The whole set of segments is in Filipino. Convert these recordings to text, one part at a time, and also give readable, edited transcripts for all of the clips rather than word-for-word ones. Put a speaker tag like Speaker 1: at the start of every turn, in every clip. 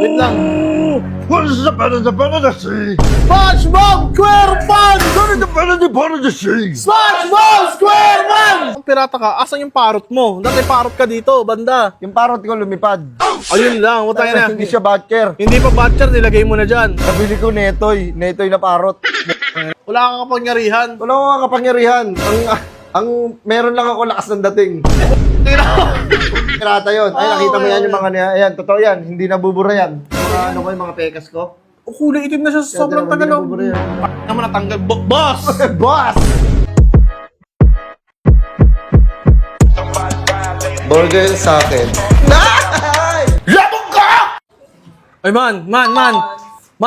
Speaker 1: Wait lang.
Speaker 2: What is the better the sea?
Speaker 1: SpongeBob SquarePants!
Speaker 2: What is the better the sea?
Speaker 1: SpongeBob SquarePants! Ang pirata ka, asan yung parrot mo? Dati parrot ka dito, banda.
Speaker 2: Yung parrot ko lumipad.
Speaker 1: Ayun lang, utay na.
Speaker 2: Hindi siya batcher.
Speaker 1: Hindi pa batcher, nilagay mo na dyan.
Speaker 2: Nabili ko netoy. Netoy na parrot.
Speaker 1: Wala kang kapangyarihan.
Speaker 2: Wala ko nga kapangyarihan. Ang meron lang ako lakas ng dating. Pirata yun. Ay, nakita mo yan yung mga niya. Ayan, totoo yan. Hindi nabubura yan. Mga ano ko yung mga pekas ko.
Speaker 1: O, kulay itim na siya sa sobrang
Speaker 2: Hindi
Speaker 1: tagal.
Speaker 2: nabubura yan.
Speaker 1: Naman natanggal. Boss!
Speaker 2: Boss! Burger sa akin. Labog ka!
Speaker 1: Ay man,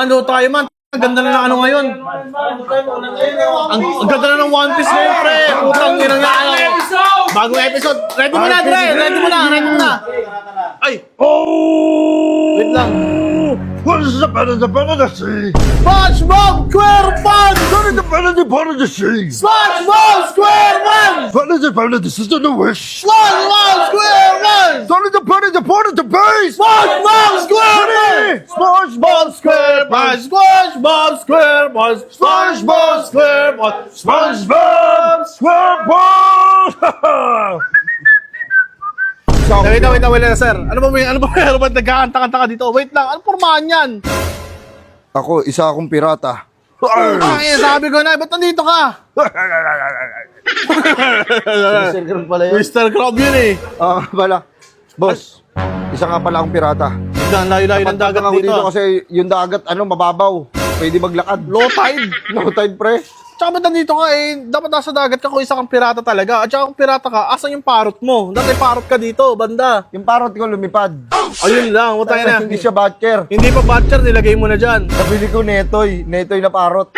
Speaker 1: doon tayo man. Ang ganda na ng ano ngayon. Ang ganda na ng One Piece ngayon, pre. Utang yun ang ano. Bagong episode. Ready mo na, pre. Ready mo na. Ay,
Speaker 2: Oh!
Speaker 1: wait lang.
Speaker 2: What is the better the sea?
Speaker 1: SpongeBob SquarePants!
Speaker 2: What is the better the sea?
Speaker 1: SpongeBob SquarePants!
Speaker 2: What is the better this is the wish?
Speaker 1: SpongeBob SquarePants!
Speaker 2: What is the better the base?
Speaker 1: SpongeBob SquarePants!
Speaker 2: SpongeBob
Speaker 1: SquarePants! SpongeBob SquarePants! SpongeBob SquarePants!
Speaker 2: SpongeBob SquarePants!
Speaker 1: Wait lang, sir. Ano ba meron ba nagkakanta-kanta ka dito? Wait lang, anong pormahan yan?
Speaker 2: Ako, isa akong pirata.
Speaker 1: Ay, sabi ko na, ba't nandito ka?
Speaker 2: Mr. Crab pala yun.
Speaker 1: Mr. Crab yun eh.
Speaker 2: Pala. Boss, isa nga pala akong pirata.
Speaker 1: Ang layo-layo ng dagat
Speaker 2: Ako
Speaker 1: dito.
Speaker 2: kasi yung dagat, mababaw. Pwede maglakad.
Speaker 1: Low tide.
Speaker 2: No time, pre.
Speaker 1: Tsaka ba't nandito ka eh? Dapat nasa dagat ka kung isa kang pirata talaga. At tsaka kung pirata ka, asan yung parrot mo? Dati parrot ka dito, banda.
Speaker 2: Yung parrot ko lumipad.
Speaker 1: Ayun lang, utay na.
Speaker 2: Hindi siya batcher.
Speaker 1: Hindi pa batcher, nilagay mo na dyan.
Speaker 2: Nabili ko netoy. Netoy na parrot.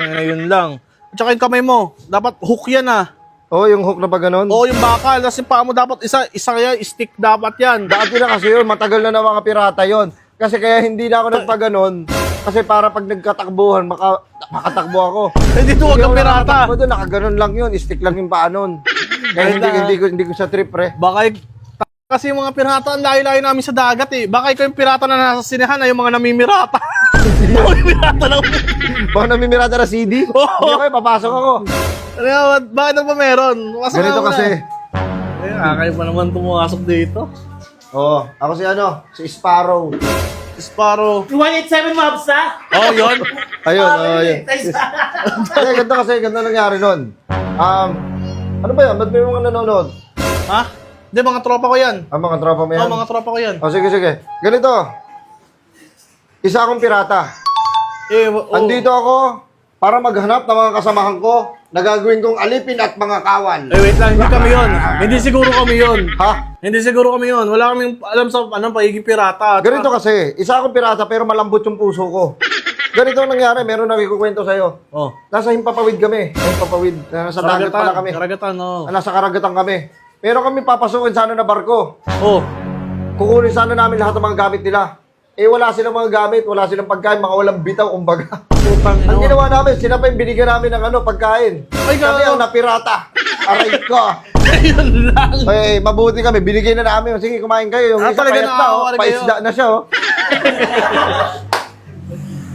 Speaker 1: Ayun lang. At tsaka yung kamay mo, dapat hook yan ah.
Speaker 2: Oh, yung hook na pa ganun.
Speaker 1: Oo, yung bakal. Tapos yung paa mo dapat isa kaya stick dapat yan.
Speaker 2: Dati na kasi yun, matagal na ng mga pirata yon. Kasi kaya hindi na ako nagpaganon. Kasi para pag nagkatakbuhan, makatakbo ako.
Speaker 1: Hindi to wag kang pirata.
Speaker 2: Nakatakbo doon, nakaganon lang yun. Stick lang yung paa nun. Kaya hindi ko sa trip, pre.
Speaker 1: Baka kasi yung mga pirata, ang layo-layo namin sa dagat eh. Baka ikaw yung pirata na nasa sinehan ay yung mga namimirata. Yung pirata lang.
Speaker 2: Baka namimirata na CD? Hindi ako, papasok ako.
Speaker 1: Bakit na ba meron? Pasok
Speaker 2: Ganito
Speaker 1: ka
Speaker 2: kasi.
Speaker 1: Kaya pa naman pumasok dito.
Speaker 2: Oo, ako si Sparrow.
Speaker 1: Sparrow.
Speaker 3: 187 mobs ha?
Speaker 1: Oh, yun.
Speaker 2: Ayun, ayun. Kasi ganito nangyari nun. Ano ba yan? Ba't may mga nanonood?
Speaker 1: Ha? Hindi, mga tropa ko yan.
Speaker 2: Mga tropa mo yan?
Speaker 1: Oh, mga tropa ko yan.
Speaker 2: Sige. Ganito. Isa akong pirata. Andito ako para maghanap ng mga kasamahan ko na gagawin kong alipin at mga kawan.
Speaker 1: Wait lang, hindi kami yun. Hindi siguro kami yun.
Speaker 2: Ha?
Speaker 1: Hindi siguro kami yun. Wala kaming alam sa pagiging pirata.
Speaker 2: Ganito kasi, isa akong pirata pero malambot yung puso ko. Ganito ang nangyari, meron na ikukwento sa'yo.
Speaker 1: Oh.
Speaker 2: Nasa Himpapawid kami. Himpapawid. Nasa dagat pala kami.
Speaker 1: Karagatan, oh.
Speaker 2: Nasa karagatan kami. Pero kami papasukin sana na barko.
Speaker 1: Oh.
Speaker 2: Kukunin sana namin lahat ng mga gamit nila. Wala silang mga gamit, wala silang pagkain, mga walang bitaw, kumbaga.
Speaker 1: Putang
Speaker 2: Ang ginawa namin, sila pa yung binigyan namin ng pagkain.
Speaker 1: Ay,
Speaker 2: Kami
Speaker 1: gago.
Speaker 2: ang napirata. Aray ko.
Speaker 1: Ayun lang.
Speaker 2: Mabuti kami, binigay na namin. Sige, kumain kayo. Yung isa
Speaker 1: talaga
Speaker 2: payat
Speaker 1: na,
Speaker 2: na,
Speaker 1: talaga
Speaker 2: paisda na siya,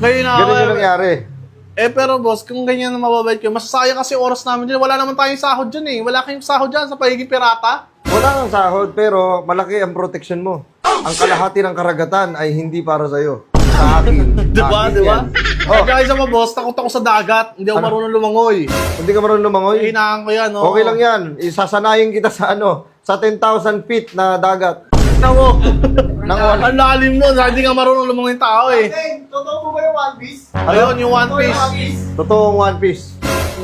Speaker 1: Ngayon na
Speaker 2: Ganun yung nangyari.
Speaker 1: pero boss, kung ganyan na mababait kayo, masasayang kasi oras namin dyan. Wala naman tayong sahod dyan eh. Wala kayong sahod dyan sa pagiging pirata.
Speaker 2: Wala kang sahod, pero malaki ang protection mo. Ang kalahati ng karagatan ay hindi para sa'yo. Sa akin.
Speaker 1: Diba?
Speaker 2: Akin yan.
Speaker 1: Oh. Kaya isa mo boss, takot ako sa dagat. Hindi ako marunong lumangoy.
Speaker 2: Hindi ka marunong lumangoy?
Speaker 1: Hinahan ko yan, oh.
Speaker 2: Okay lang yan. Isasanayin kita sa sa 10,000 feet na dagat.
Speaker 1: Nako.
Speaker 2: Nang wala.
Speaker 1: Ang lalim nun. Hindi nga marunong lumangoy yung tao eh.
Speaker 3: Totoo mo ba yung One Piece?
Speaker 1: Ayun, yung One Piece.
Speaker 2: Totoong One Piece.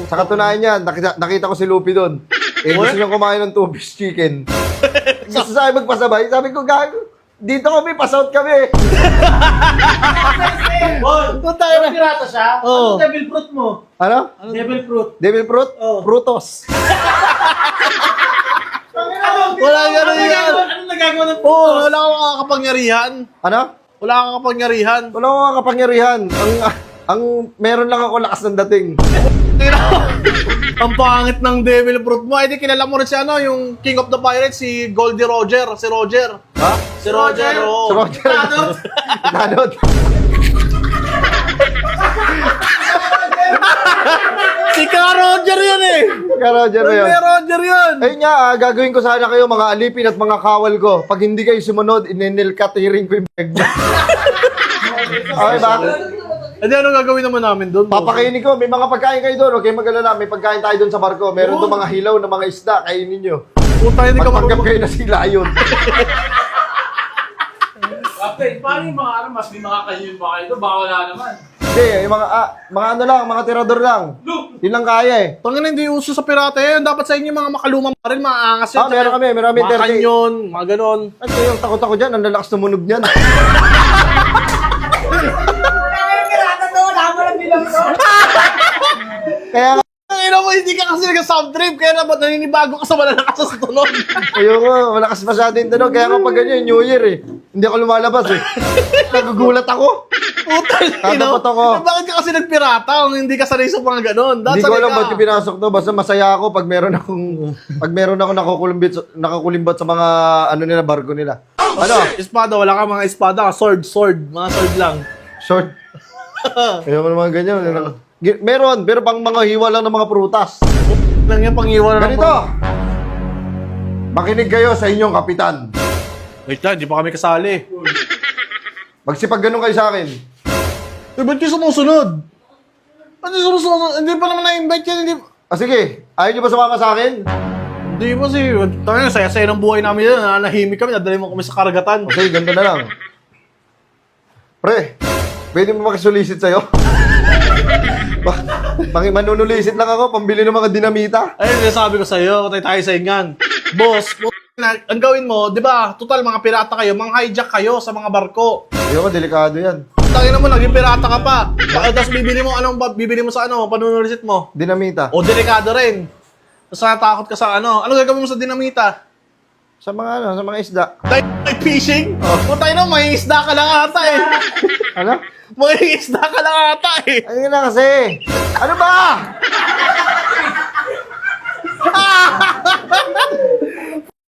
Speaker 2: Sa katunayan yan, nakita ko si Luffy doon. Gusto niyang kumain ng 2-piece chicken. Gusto sa akin magpasabay. Sabi ko, gago. Dito kami, pasout kami.
Speaker 1: Punta tayo na.
Speaker 3: Pirata siya?
Speaker 1: Oo.
Speaker 3: Ano devil fruit mo?
Speaker 2: Ano?
Speaker 3: Devil fruit.
Speaker 2: Devil fruit?
Speaker 3: Oh.
Speaker 2: Frutos.
Speaker 1: Wala ganun yan.
Speaker 3: Ano nagagawa ng
Speaker 1: Oo, wala akong kapangyarihan.
Speaker 2: Ano?
Speaker 1: Wala akong kapangyarihan.
Speaker 2: Wala ko nga kapangyarihan. Ang meron lang ako lakas ng dating.
Speaker 1: Ang pangit ng Devil Fruit mo. Ay, di kilala mo rin si yung King of the Pirates, si Goldie Roger, si Roger.
Speaker 2: Ha?
Speaker 1: Si Roger, oo.
Speaker 2: Si Roger. Tanod.
Speaker 1: Si Ka Roger yun eh.
Speaker 2: Ka Roger ba yun?
Speaker 1: Si Roger yun.
Speaker 2: Ayun nga, gagawin ko sana kayo mga alipin at mga kawal ko. Pag hindi kayo sumunod, ininilkatiring ko yung bag. Okay ba?
Speaker 1: Hindi, ano gagawin naman namin doon?
Speaker 2: Papakainin ko. May mga pagkain kayo doon. Okay, mag-alala. May pagkain tayo doon sa barko. Meron doon mga hilaw na mga isda. Kainin nyo.
Speaker 1: Puta, hindi ka
Speaker 2: Magpanggap kayo na sila yun.
Speaker 4: Kapit, paano yung mga ano, mas may mga kanyon ba kayo doon? Baka wala naman.
Speaker 2: Hindi, yung mga ano lang, mga tirador lang. Yun lang kaya eh.
Speaker 1: Tangin, hindi uso sa pirata yan. Dapat sa inyo mga makalumang pa rin, maaangas yan.
Speaker 2: Meron kami, meron kami
Speaker 1: Mga kanyon, mga ganon.
Speaker 2: Ano yung takot ako dyan? Ang lalakas tumunog niyan. Kaya nga,
Speaker 1: Ang ina mo, hindi ka kasi nag-sound trip, kaya naman naninibago ka sa malalakas sa tunog.
Speaker 2: ayoko, malakas masyado yung tunog. Kaya nga pag ganyan, New Year eh. Hindi ako lumalabas eh. Nagugulat ako.
Speaker 1: Puta,
Speaker 2: Tatapot ako.
Speaker 1: Bakit ka kasi nagpirata kung hindi ka sanay sa mga ganon?
Speaker 2: Hindi ko alam ba't yung pinasok to. Basta masaya ako pag meron ako nakukulimbat sa mga ano nila, barko nila. Ano?
Speaker 1: Espada, wala ka mga espada, sword, mga sword lang.
Speaker 2: Short. Ayoko naman ganyan. Meron, pero pang mga hiwa lang ng mga prutas.
Speaker 1: Lang yan, pangiwan na
Speaker 2: Ganito. Makinig kayo sa inyong kapitan.
Speaker 1: Wait lang, hindi pa kami kasali.
Speaker 2: Magsipag ganun kayo sa akin.
Speaker 1: Eh, ba't yung sumusunod? Ba't yung sumusunod? Hindi pa naman na-invite yan, hindi...
Speaker 2: Sige, ayaw nyo ba sumama sa akin?
Speaker 1: Hindi pa si... Tangin, saya-saya ng buhay namin yan. Nanahimik kami, nadali mo kami sa karagatan.
Speaker 2: Okay, ganito na lang. Pre, pwede mo makisulisit sa'yo? Manunulisit lang ako, pambili ng mga dinamita.
Speaker 1: Ayun, sabi ko sa'yo, patay tayo sa ingan. Boss, ang gawin mo, di ba, total mga pirata kayo, mga hijack kayo sa mga barko.
Speaker 2: Ayoko, delikado yan.
Speaker 1: Tangin mo, naging pirata ka pa. Tapos bibili mo sa panunulisit mo.
Speaker 2: Dinamita.
Speaker 1: O, delikado rin. Tapos natakot ka sa ano gagawin mo sa dinamita?
Speaker 2: Sa mga isda.
Speaker 1: Like fishing? Putay na, may isda ka lang ata eh.
Speaker 2: Ano?
Speaker 1: May isda ka lang ata eh.
Speaker 2: Ano na kasi? Ano ba?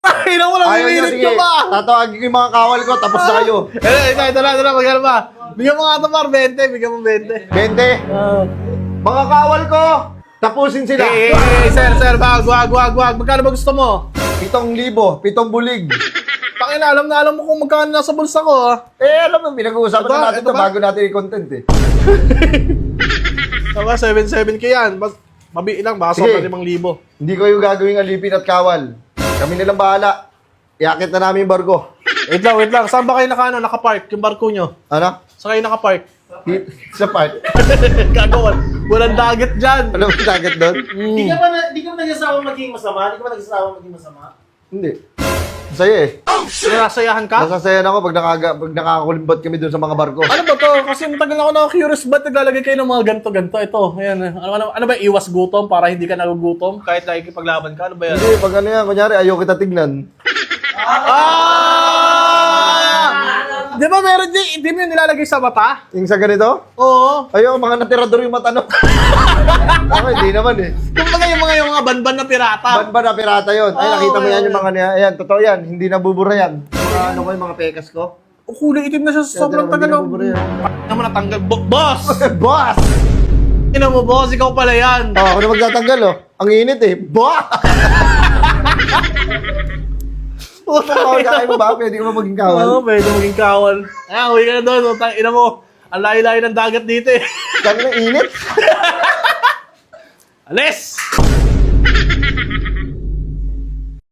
Speaker 1: Ay, na mo lang,
Speaker 2: Ayaw niya,
Speaker 1: mimilit
Speaker 2: sige.
Speaker 1: ka ba?
Speaker 2: Tatawagin ko yung mga kawal ko, tapos na kayo.
Speaker 1: Ito na, magkano ba? Bigyan mo nga ito, Mar, 20, bigyan mo 20.
Speaker 2: 20. Mga kawal ko, tapusin sila.
Speaker 1: Sir, wag. Magkano ba gusto mo?
Speaker 2: 7,000, 7 bulig.
Speaker 1: Pakina, alam mo kung magkano nasa bulsa ko, ha?
Speaker 2: Alam mo, pinag-uusapan
Speaker 1: Ito ba?
Speaker 2: na natin
Speaker 1: Ito
Speaker 2: ito
Speaker 1: ba?
Speaker 2: bago natin i-content eh.
Speaker 1: Tama, 7,700 yan. Mabi lang, baka
Speaker 2: Sige.
Speaker 1: sobrang 5,000.
Speaker 2: Hindi ko yung gagawing alipin at kawal. Kami nilang bahala. Iakit na namin yung barko.
Speaker 1: Wait lang. Saan ba kayo nakapark yung barko nyo?
Speaker 2: Ano?
Speaker 1: Saan kayo nakapark?
Speaker 2: Sa part.
Speaker 1: Gagawin. Walang dagat dyan.
Speaker 2: Alam mo yung target doon?
Speaker 3: Di ka ba nagsasawang maging masama? Di ka ba nagsasawang maging masama?
Speaker 2: Hindi. Masaya eh.
Speaker 1: Nasayahan ka?
Speaker 2: Nasasayan ako pag nakakakulimbat kami doon sa mga barko.
Speaker 1: Ano ba to? Kasi matagal na ako na-curious, ba't naglalagay kayo ng mga ganto-ganto? Ito, ayan. Ano ba, iwas gutom para hindi ka nagugutom kahit nakikipaglaban ka? Ano ba yan?
Speaker 2: Hindi, pag ano yan, kunyari, ayaw kita tignan.
Speaker 1: Di ba meron din, hindi mo yung nilalagay sa mata?
Speaker 2: Yung sa ganito?
Speaker 1: Oo.
Speaker 2: Ayaw, mga natirador yung mata, no? Ako, hindi naman eh.
Speaker 1: Kumbaga yung mga banban na pirata.
Speaker 2: Ban ba na pirata yun? Ay,
Speaker 1: Oo,
Speaker 2: nakita mo yan
Speaker 1: oo.
Speaker 2: yung mga niya. Ayan, totoo yan. Hindi nabubura yan. Mga ano ko yung mga pekas ko.
Speaker 1: O, kulay itim na siya sa sobrang
Speaker 2: Hindi
Speaker 1: tagal.
Speaker 2: nabubura yan.
Speaker 1: Ano mo natanggal? Boss!
Speaker 2: Boss!
Speaker 1: Ina mo, boss, ikaw pala yan.
Speaker 2: Oh, ako na magtatanggal, oh. Ang init eh. Boss!
Speaker 1: Puta,
Speaker 2: Kaya mo ba? Pwede ko ba maging kawal?
Speaker 1: Oo, pwede maging kawal. Uwi ka na doon. Ina mo, ang layo-layo ng dagat dito eh.
Speaker 2: Kaya na init?
Speaker 1: Alis!